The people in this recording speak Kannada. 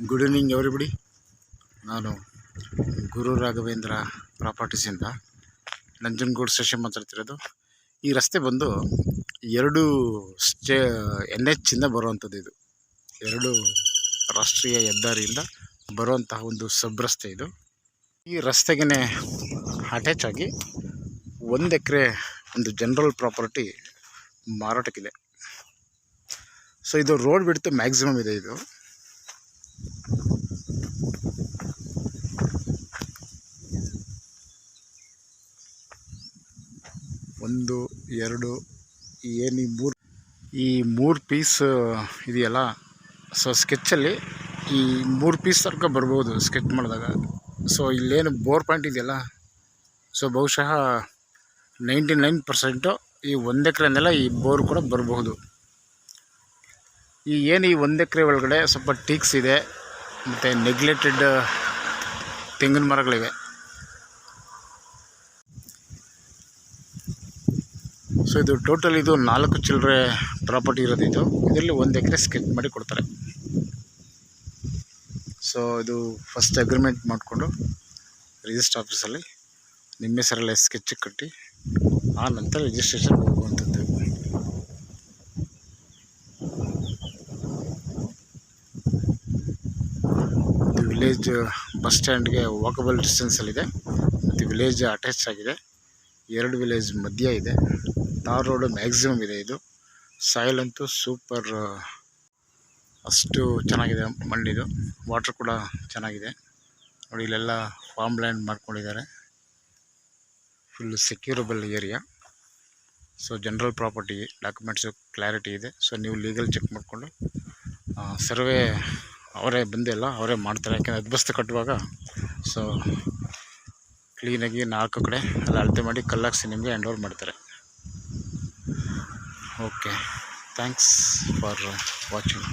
Good evening everybody. ನಾನು ಗುರು ರಾಘವೇಂದ್ರ ಪ್ರಾಪರ್ಟೀಸಿಂದ ನಂಜನಗೂಡು ಸ್ಟೇಷನ್ ಮಾತಾಡ್ತಿರೋದು. ಈ ರಸ್ತೆ ಬಂದು ಎರಡು NH ಇಂದ ಬರುವಂಥದ್ದು. ಇದು ಎರಡು ರಾಷ್ಟ್ರೀಯ ಹೆದ್ದಾರಿಯಿಂದ ಬರುವಂತಹ ಒಂದು ಸಬ್ ರಸ್ತೆ ಇದು. ಈ ರಸ್ತೆಗೆ ಅಟ್ಯಾಚ್ ಆಗಿ 1 ಎಕರೆ ಒಂದು ಜನರಲ್ ಪ್ರಾಪರ್ಟಿ ಮಾರಾಟಕ್ಕಿದೆ. ಸೊ ಇದು ರೋಡ್ ಬಿಡ್ತು ಮ್ಯಾಕ್ಸಿಮಮ್ ಇದೆ. ಇದು 1, 2 ಏನು ಈ ಮೂರು ಪೀಸ್ ಇದೆಯಲ್ಲ. ಸೊ ಸ್ಕೆಚ್ಚಲ್ಲಿ ಈ 3 ಪೀಸ್ ತನಕ ಬರ್ಬೋದು ಸ್ಕೆಚ್ ಮಾಡಿದಾಗ. ಸೊ ಇಲ್ಲೇನು ಬೋರ್ ಪಾಯಿಂಟ್ ಇದೆಯಲ್ಲ, ಸೊ ಬಹುಶಃ 99% ಈ 1 ಎಕರೆನೆಲ್ಲ ಈ ಬೋರ್ ಕೂಡ ಬರಬಹುದು. ಈ 1 ಎಕರೆ ಒಳಗಡೆ ಸ್ವಲ್ಪ ಟೀಕ್ಸ್ ಇದೆ ಮತ್ತು ನೆಗ್ಲೆಕ್ಟೆಡ್ ತೆಂಗಿನ ಮರಗಳಿವೆ. ಸೊ ಇದು ಟೋಟಲ್ ಇದು 4 ಚಿಲ್ಲರೆ ಪ್ರಾಪರ್ಟಿ ಇರೋದು. ಇದರಲ್ಲಿ 1 ಎಕರೆ ಸ್ಕೆಚ್ ಮಾಡಿ ಕೊಡ್ತಾರೆ. ಸೊ ಇದು ಫಸ್ಟ್ ಅಗ್ರಿಮೆಂಟ್ ಮಾಡಿಕೊಂಡು ರಿಜಿಸ್ಟರ್ ಆಫೀಸಲ್ಲಿ ನಿಮ್ಮ ಹೆಸರಲ್ಲೇ ಸ್ಕೆಚ್ ಕಟ್ಟಿ ಆ ನಂತರ ರಿಜಿಸ್ಟ್ರೇಷನ್ ಹೋಗುವಂಥದ್ದು. ಇದು ವಿಲೇಜ್ ಬಸ್ ಸ್ಟ್ಯಾಂಡ್ಗೆ ವಾಕಬಲ್ ಡಿಸ್ಟೆನ್ಸಲ್ಲಿದೆ ಮತ್ತು ವಿಲೇಜ್ ಅಟ್ಯಾಚ್ ಆಗಿದೆ. 2 ವಿಲೇಜ್ ಮಧ್ಯ ಇದೆ. ಟಾರ್ ರೋಡ್ ಮ್ಯಾಕ್ಸಿಮಮ್ ಇದೆ. ಇದು ಸಾಯಿಲ್ ಅಂತೂ ಸೂಪರ್, ಅಷ್ಟು ಚೆನ್ನಾಗಿದೆ ಮಣ್ಣಿದು. ವಾಟರ್ ಕೂಡ ಚೆನ್ನಾಗಿದೆ ನೋಡಿ. ಇಲ್ಲೆಲ್ಲ ಫಾರ್ಮ್ ಲ್ಯಾಂಡ್ ಮಾಡ್ಕೊಂಡಿದ್ದಾರೆ. Full securable area. So general property documents clarity ಇದೆ. ಸೊ ನೀವು ಲೀಗಲ್ ಚೆಕ್ ಮಾಡಿಕೊಂಡು ಸರ್ವೆ ಅವರೇ ಬಂದೆಲ್ಲ ಅವರೇ ಮಾಡ್ತಾರೆ. ಯಾಕೆಂದರೆ ಅದ್ಬಸ್ತು ಕಟ್ಟುವಾಗ ಸೊ ಕ್ಲೀನಾಗಿ 4 ಕಡೆ ಎಲ್ಲ ಅಳತೆ ಮಾಡಿ ಕಲ್ಲಾಕ್ಸಿ ನಿಮಗೆ ಹ್ಯಾಂಡ್ ಓವರ್ ಮಾಡ್ತಾರೆ. Okay, thanks for watching.